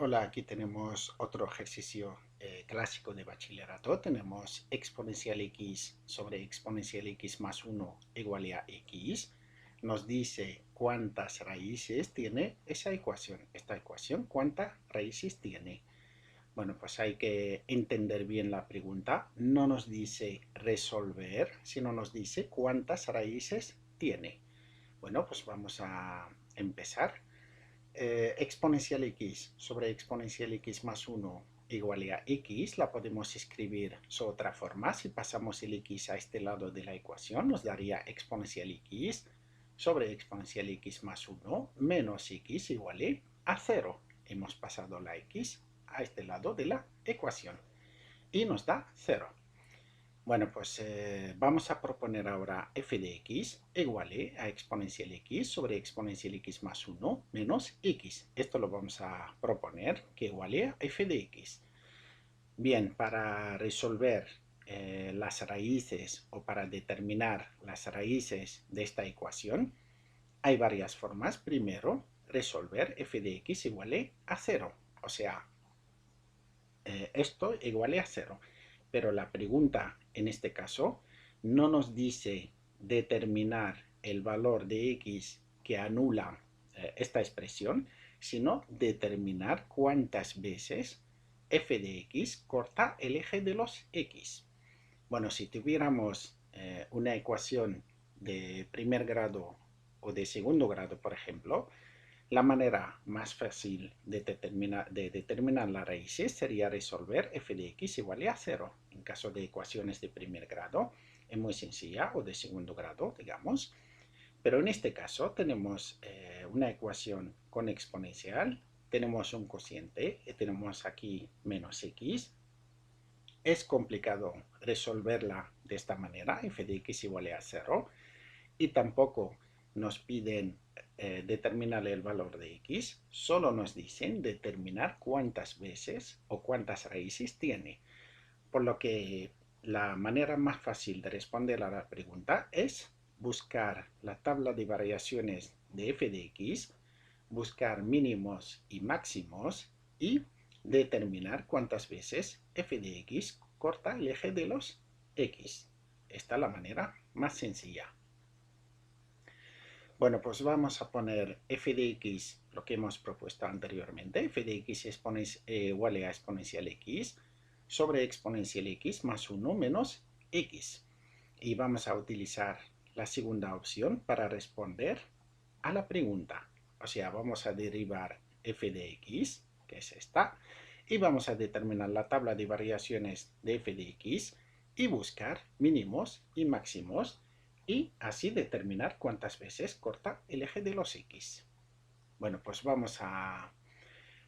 Hola, aquí tenemos otro ejercicio clásico de bachillerato. Tenemos exponencial x sobre exponencial x más 1 igual a x. Nos dice cuántas raíces tiene esa ecuación. Esta ecuación, ¿cuántas raíces tiene? Bueno, pues hay que entender bien la pregunta. No nos dice resolver, sino nos dice cuántas raíces tiene. Bueno, pues vamos a empezar. Exponencial x sobre exponencial x más 1 igual a x, la podemos escribir de otra forma. Si pasamos el x a este lado de la ecuación, nos daría exponencial x sobre exponencial x más 1 menos x igual a 0. Hemos pasado la x a este lado de la ecuación y nos da 0. Bueno, pues vamos a proponer ahora f de x igual a exponencial x sobre exponencial x más 1 menos x. Esto lo vamos a proponer que iguale a f de x. Bien, para resolver las raíces o para determinar las raíces de esta ecuación, hay varias formas. Primero, resolver f de x igual a 0. O sea, esto iguale a 0. Pero la pregunta en este caso no nos dice determinar el valor de x que anula esta expresión, sino determinar cuántas veces f de x corta el eje de los x. Bueno, si tuviéramos una ecuación de primer grado o de segundo grado, por ejemplo, la manera más fácil de determinar las raíces sería resolver f de x igual a 0. En caso de ecuaciones de primer grado, es muy sencilla, o de segundo grado, digamos. Pero en este caso tenemos una ecuación con exponencial, tenemos un cociente, y tenemos aquí menos x. Es complicado resolverla de esta manera, f de x igual a 0, y tampoco nos piden determinar el valor de x, solo nos dicen determinar cuántas veces o cuántas raíces tiene. Por lo que la manera más fácil de responder a la pregunta es buscar la tabla de variaciones de f de x, buscar mínimos y máximos y determinar cuántas veces f de x corta el eje de los x. Esta es la manera más sencilla. Bueno, pues vamos a poner f de x, lo que hemos propuesto anteriormente, f de x igual a exponencial x sobre exponencial x más 1 menos x. Y vamos a utilizar la segunda opción para responder a la pregunta. O sea, vamos a derivar f de x, que es esta, y vamos a determinar la tabla de variaciones de f de x y buscar mínimos y máximos y así determinar cuántas veces corta el eje de los x. Bueno, pues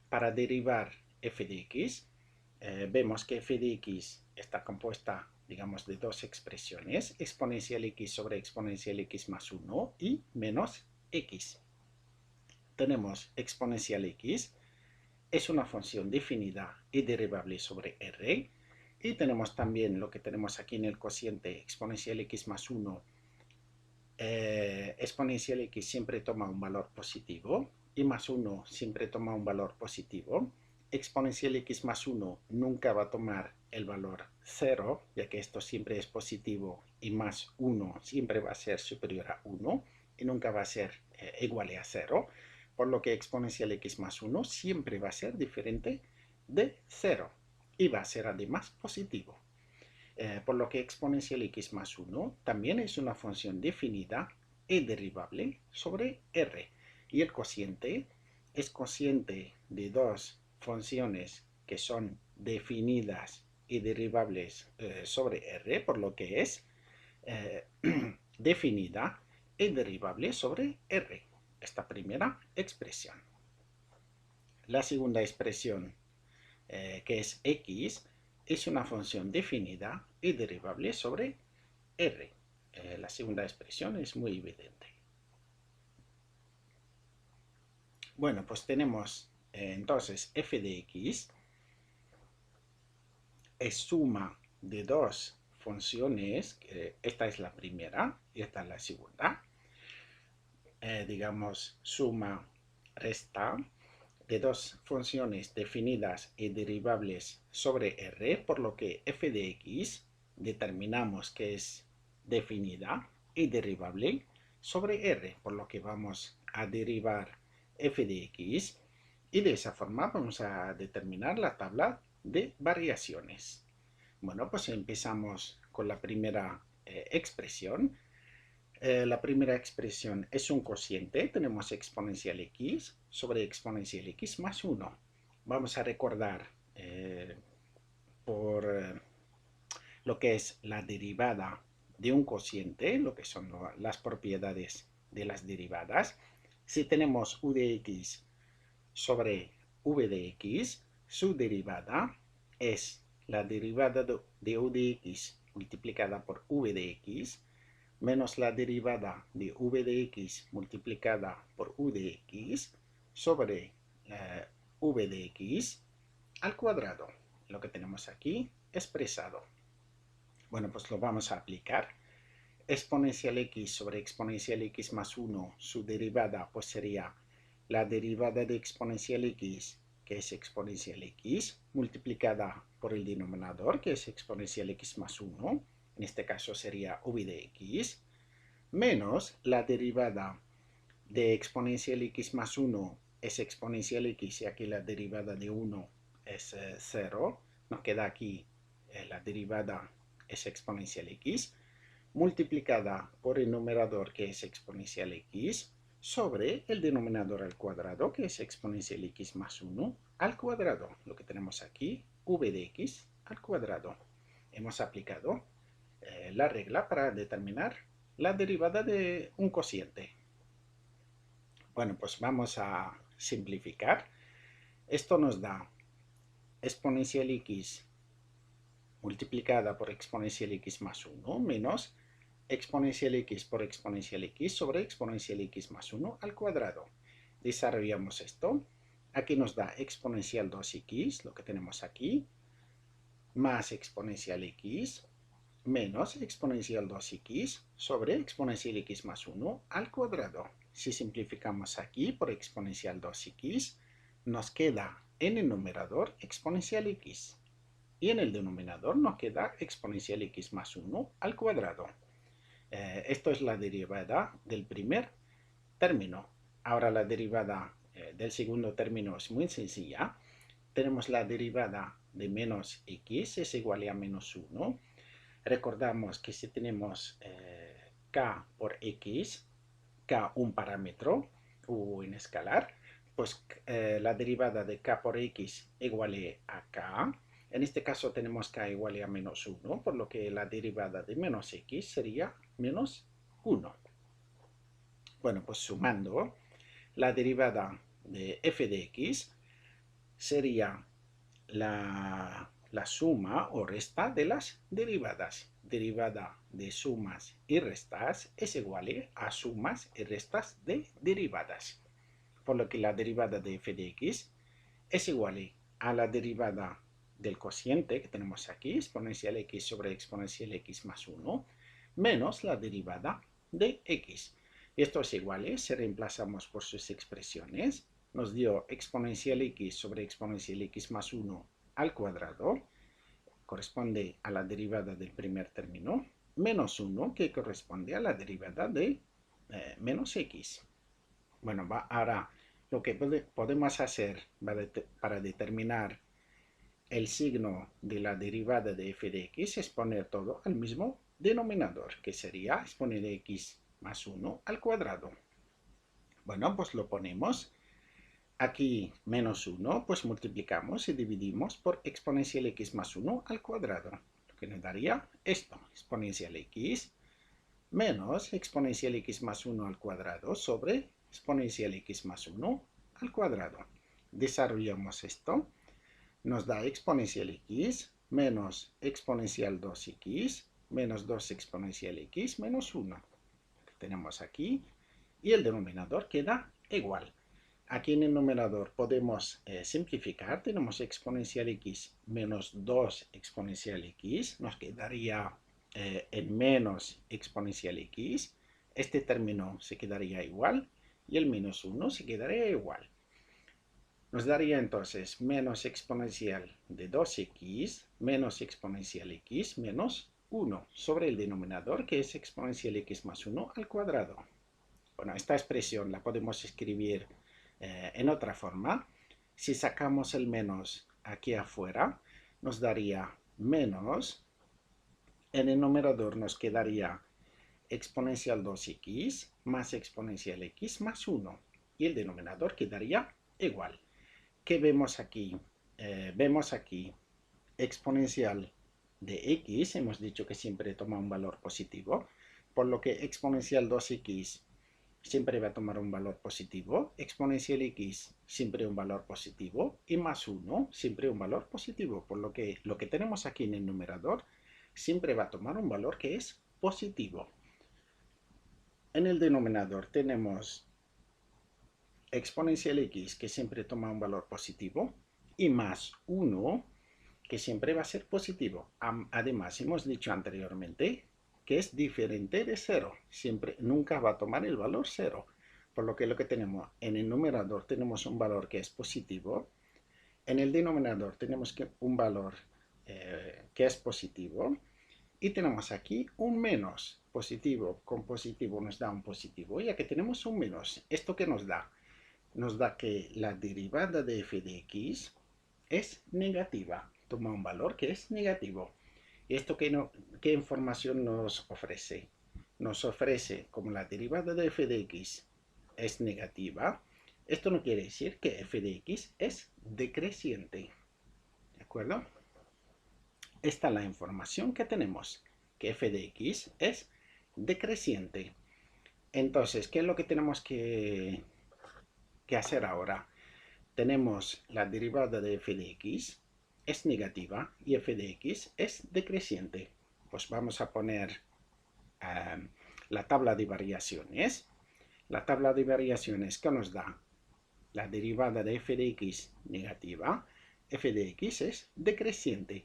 para derivar f de x, vemos que f de x está compuesta, digamos, de dos expresiones, exponencial x sobre exponencial x más 1 y menos x. Tenemos exponencial x, es una función definida y derivable sobre r, y tenemos también lo que tenemos aquí en el cociente, exponencial x más 1. Exponencial x siempre toma un valor positivo y más 1 siempre toma un valor positivo. Exponencial x más 1 nunca va a tomar el valor 0, ya que esto siempre es positivo, y más 1 siempre va a ser superior a 1 y nunca va a ser igual a 0, por lo que exponencial x más 1 siempre va a ser diferente de 0 y va a ser además positivo. Por lo que exponencial x más 1 también es una función definida y derivable sobre r. Y el cociente es cociente de dos funciones que son definidas y derivables sobre r, por lo que es eh, definida y derivable sobre r, esta primera expresión. La segunda expresión, que es x, es una función definida y derivable sobre r. La segunda expresión es muy evidente. Bueno, pues tenemos entonces f de x es suma de dos funciones, esta es la primera y esta es la segunda. Digamos, suma, resta de dos funciones definidas y derivables sobre R, por lo que f de x determinamos que es definida y derivable sobre R, por lo que vamos a derivar f de x y de esa forma vamos a determinar la tabla de variaciones. Bueno, pues empezamos con la primera expresión. La primera expresión es un cociente, tenemos exponencial x sobre exponencial x más 1. Vamos a recordar por lo que es la derivada de un cociente, lo que son las propiedades de las derivadas. Si tenemos u de x sobre v de x, su derivada es la derivada de u de x multiplicada por v de x menos la derivada de v de x multiplicada por u de x sobre v de x al cuadrado. Lo que tenemos aquí expresado. Bueno, pues lo vamos a aplicar. Exponencial x sobre exponencial x más 1, su derivada pues sería la derivada de exponencial x, que es exponencial x, multiplicada por el denominador, que es exponencial x más 1, en este caso sería v de x, menos la derivada de exponencial x más 1 es exponencial x, y aquí la derivada de 1 es 0, nos queda aquí la derivada es exponencial x, multiplicada por el numerador, que es exponencial x, sobre el denominador al cuadrado, que es exponencial x más 1 al cuadrado. Lo que tenemos aquí, v de x al cuadrado. Hemos aplicado la regla para determinar la derivada de un cociente. Bueno, pues vamos a simplificar. Esto nos da exponencial x multiplicada por exponencial x más 1 menos exponencial x por exponencial x sobre exponencial x más 1 al cuadrado. Desarrollamos esto. Aquí nos da exponencial 2x, lo que tenemos aquí, más exponencial x menos exponencial 2x sobre exponencial x más 1 al cuadrado. Si simplificamos aquí por exponencial 2x, nos queda en el numerador exponencial x. Y en el denominador nos queda exponencial x más 1 al cuadrado. Esto es la derivada del primer término. Ahora la derivada del segundo término es muy sencilla. Tenemos la derivada de menos x es igual a menos 1. Recordamos que si tenemos k por x, k un parámetro u en escalar, pues la derivada de k por x igual a k. En este caso tenemos k igual a menos 1, por lo que la derivada de menos x sería menos 1. Bueno, pues sumando, la derivada de f de x sería la suma o resta de las derivadas. Derivada de sumas y restas es igual a sumas y restas de derivadas. Por lo que la derivada de f de x es igual a la derivada del cociente que tenemos aquí, exponencial x sobre exponencial x más 1, menos la derivada de x. Y esto es igual, si reemplazamos por sus expresiones, nos dio exponencial x sobre exponencial x más 1 al cuadrado, corresponde a la derivada del primer término, menos 1, que corresponde a la derivada de menos x. Bueno, ahora lo que podemos hacer para determinar el signo de la derivada de f de x es poner todo al mismo denominador, que sería exponer x más 1 al cuadrado. Bueno, pues lo ponemos. Aquí menos 1, pues multiplicamos y dividimos por exponencial x más 1 al cuadrado. Lo que nos daría esto, exponencial x menos exponencial x más 1 al cuadrado sobre exponencial x más 1 al cuadrado. Desarrollamos esto. Nos da exponencial x menos exponencial 2x menos 2 exponencial x menos 1. Lo tenemos aquí. Y el denominador queda igual. Aquí en el numerador podemos simplificar. Tenemos exponencial x menos 2 exponencial x. Nos quedaría en menos exponencial x. Este término se quedaría igual. Y el menos 1 se quedaría igual. Nos daría entonces menos exponencial de 2x menos exponencial x menos 1 sobre el denominador, que es exponencial x más 1 al cuadrado. Bueno, esta expresión la podemos escribir en otra forma. Si sacamos el menos aquí afuera, nos daría menos, en el numerador nos quedaría exponencial 2x más exponencial x más 1, y el denominador quedaría igual. ¿Qué vemos aquí? Vemos aquí exponencial de x, hemos dicho que siempre toma un valor positivo, por lo que exponencial 2x siempre va a tomar un valor positivo, exponencial x siempre un valor positivo, y más 1 siempre un valor positivo, por lo que tenemos aquí en el numerador siempre va a tomar un valor que es positivo. En el denominador tenemos exponencial x, que siempre toma un valor positivo, y más 1, que siempre va a ser positivo. Además, hemos dicho anteriormente que es diferente de 0. Nunca va a tomar el valor 0. Por lo que tenemos en el numerador tenemos un valor que es positivo. En el denominador tenemos un valor que es positivo. Y tenemos aquí un menos. Positivo con positivo nos da un positivo. Ya que tenemos un menos, ¿esto qué nos da? Nos da que la derivada de f de x es negativa. Toma un valor que es negativo. ¿Esto qué información nos ofrece? Nos ofrece, como la derivada de f de x es negativa, esto no quiere decir que f de x es decreciente. ¿De acuerdo? Esta es la información que tenemos, que f de x es decreciente. Entonces, ¿qué es lo que tenemos que hacer ahora? Tenemos la derivada de f de x es negativa y f de x es decreciente. Pues vamos a poner la tabla de variaciones. La tabla de variaciones que nos da la derivada de f de x negativa, f de x es decreciente.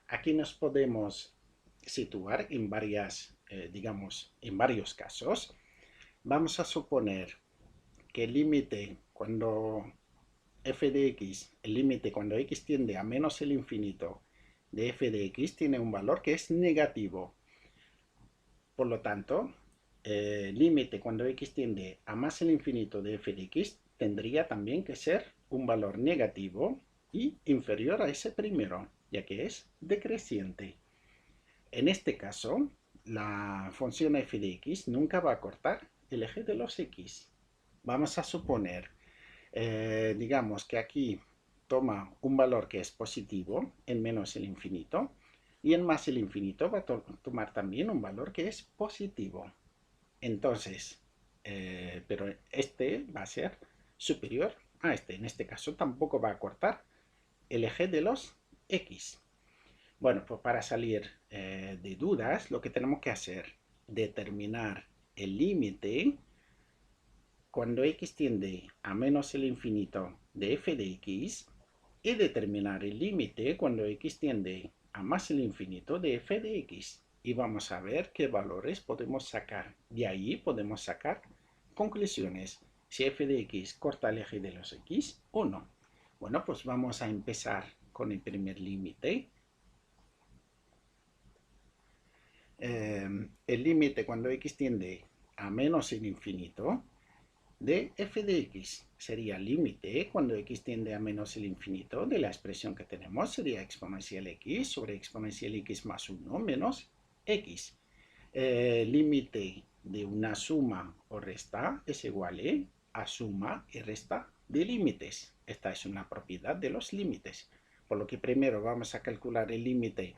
Aquí nos podemos situar en en varios casos. Vamos a suponer que el límite cuando f de x, el límite cuando x tiende a menos el infinito de f de x tiene un valor que es negativo. Por lo tanto, el límite cuando x tiende a más el infinito de f de x tendría también que ser un valor negativo y inferior a ese primero, ya que es decreciente. En este caso, la función f de x nunca va a cortar el eje de los x. Vamos a suponer, digamos que aquí toma un valor que es positivo en menos el infinito, y en más el infinito va a tomar también un valor que es positivo. Entonces, pero este va a ser superior a este. En este caso tampoco va a cortar el eje de los x. Bueno, pues para salir de dudas, lo que tenemos que hacer, determinar el límite cuando x tiende a menos el infinito de f de x, y determinar el límite cuando x tiende a más el infinito de f de x. Y vamos a ver qué valores podemos sacar. De ahí podemos sacar conclusiones. Si f de x corta el eje de los x o no. Bueno, pues vamos a empezar con el primer límite. El límite cuando x tiende a menos el infinito de f de x sería límite cuando x tiende a menos el infinito de la expresión que tenemos, sería exponencial x sobre exponencial x más 1 menos x. Límite de una suma o resta es igual a suma y resta de límites. Esta es una propiedad de los límites. Por lo que primero vamos a calcular el límite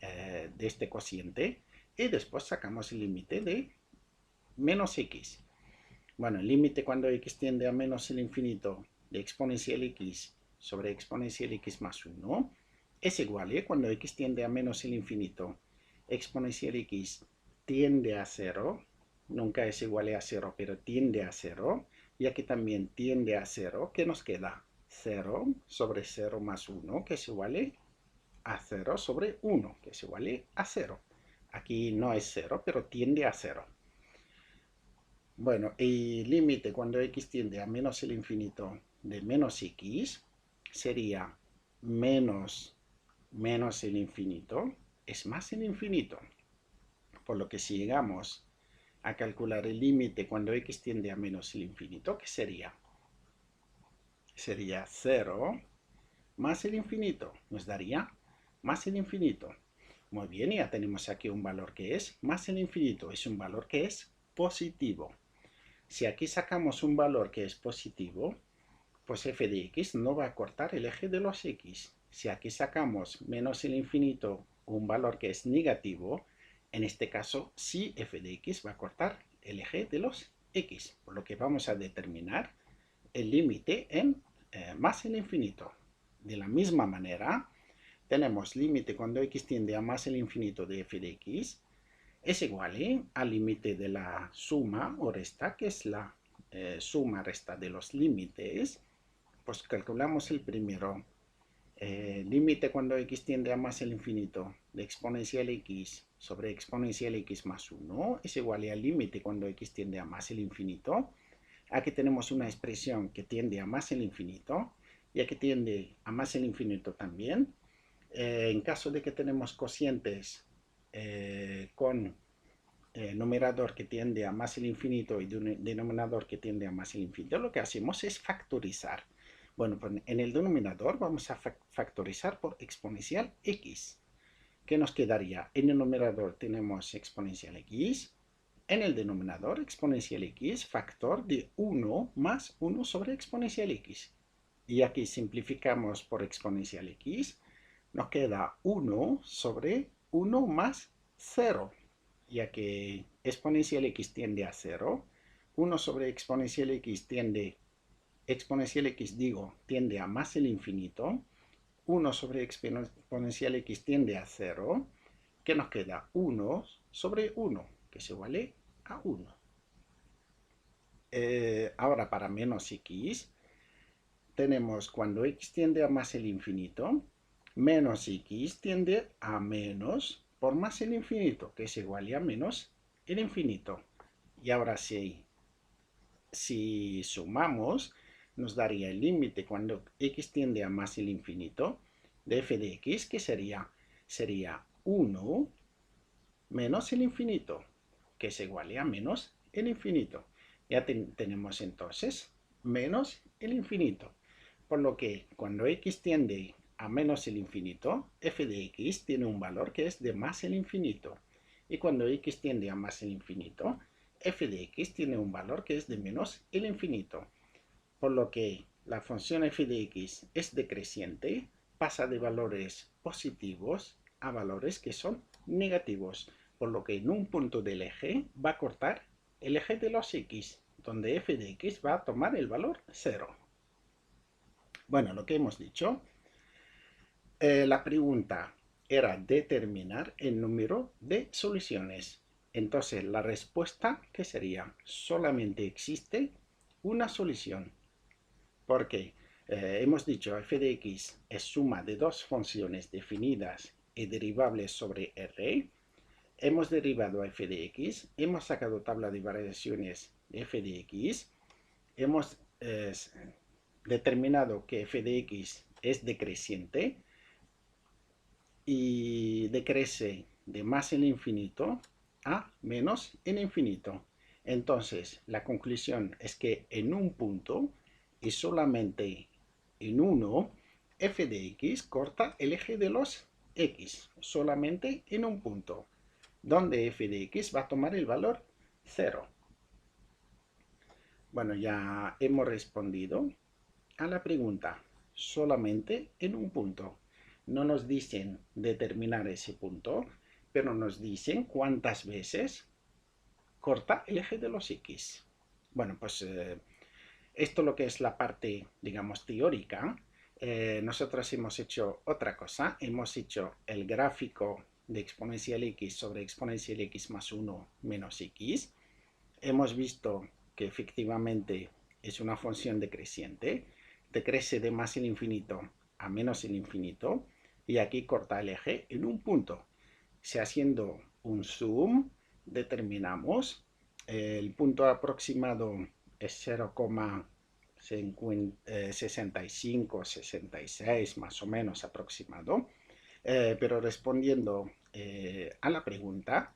de este cociente y después sacamos el límite de menos x. Bueno, el límite cuando x tiende a menos el infinito de exponencial x sobre exponencial x más 1 es igual cuando x tiende a menos el infinito, exponencial x tiende a 0, nunca es igual a 0, pero tiende a 0, y aquí también tiende a 0, ¿qué nos queda? 0 sobre 0 más 1, que es igual a 0 sobre 1, que es igual a 0. Aquí no es 0, pero tiende a 0. Bueno, y límite cuando x tiende a menos el infinito de menos x sería menos el infinito es más el infinito. Por lo que si llegamos a calcular el límite cuando x tiende a menos el infinito, ¿qué sería? Sería 0 más el infinito. Nos daría más el infinito. Muy bien, ya tenemos aquí un valor que es más el infinito. Es un valor que es positivo. Si aquí sacamos un valor que es positivo, pues f de x no va a cortar el eje de los x. Si aquí sacamos menos el infinito un valor que es negativo, en este caso sí f de x va a cortar el eje de los x, por lo que vamos a determinar el límite en más el infinito. De la misma manera, tenemos límite cuando x tiende a más el infinito de f de x es igual al límite de la suma o resta, que es la suma resta de los límites. Pues calculamos el primero. Límite cuando x tiende a más el infinito de exponencial x sobre exponencial x más 1 es igual al límite cuando x tiende a más el infinito. Aquí tenemos una expresión que tiende a más el infinito y aquí tiende a más el infinito también. En caso de que tenemos cocientes con numerador que tiende a más el infinito y denominador que tiende a más el infinito, lo que hacemos es factorizar. Bueno, pues en el denominador vamos a factorizar por exponencial x. ¿Qué nos quedaría? En el numerador tenemos exponencial x. En el denominador, exponencial x, factor de 1 más 1 sobre exponencial x. Y aquí simplificamos por exponencial x. Nos queda 1 sobre 1 más 0. Ya que exponencial x tiende a 0, 1 sobre exponencial x tiende a más el infinito, 1 sobre exponencial x tiende a 0, que nos queda 1 sobre 1, que es igual a 1. Ahora para menos x, tenemos cuando x tiende a más el infinito, menos x tiende a menos por más el infinito, que es igual a menos el infinito. Y ahora si sumamos, nos daría el límite cuando x tiende a más el infinito de f de x, que sería 1 menos el infinito, que es igual a menos el infinito. Ya tenemos entonces menos el infinito. Por lo que cuando x tiende a menos el infinito, f de x tiene un valor que es de más el infinito. Y cuando x tiende a más el infinito, f de x tiene un valor que es de menos el infinito. Por lo que la función f de x es decreciente, pasa de valores positivos a valores que son negativos. Por lo que en un punto del eje va a cortar el eje de los x, donde f de x va a tomar el valor 0. Bueno, lo que hemos dicho, la pregunta era determinar el número de soluciones. Entonces, la respuesta, ¿qué sería? Solamente existe una solución. Porque hemos dicho f de x es suma de dos funciones definidas y derivables sobre R. Hemos derivado a f de x, hemos sacado tabla de variaciones de f de x, hemos determinado que f de x es decreciente y decrece de más el infinito a menos el infinito. Entonces, la conclusión es que en un punto y solamente en uno, f de x corta el eje de los x, solamente en un punto, donde f de x va a tomar el valor 0. Bueno, ya hemos respondido a la pregunta, solamente en un punto. No nos dicen determinar ese punto, pero nos dicen cuántas veces corta el eje de los x. Bueno, pues esto lo que es la parte, digamos, teórica. Nosotros hemos hecho otra cosa, hemos hecho el gráfico de exponencial x sobre exponencial x más 1 menos x. Hemos visto que efectivamente es una función decreciente, decrece de más el infinito a menos el infinito, y aquí corta el eje en un punto. Si haciendo un zoom, determinamos el punto aproximado es 65, 66 más o menos aproximado. Pero respondiendo a la pregunta,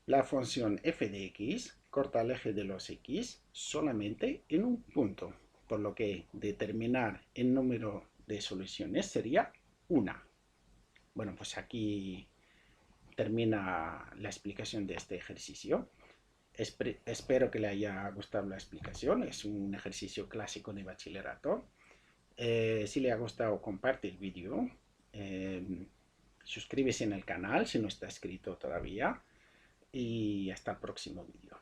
la función f de x corta el eje de los x solamente en un punto, por lo que determinar el número de soluciones sería una. Bueno, pues aquí termina la explicación de este ejercicio. Espero que le haya gustado la explicación. Es un ejercicio clásico de bachillerato. Si le ha gustado, comparte el vídeo. Suscríbese en el canal si no está inscrito todavía. Y hasta el próximo vídeo.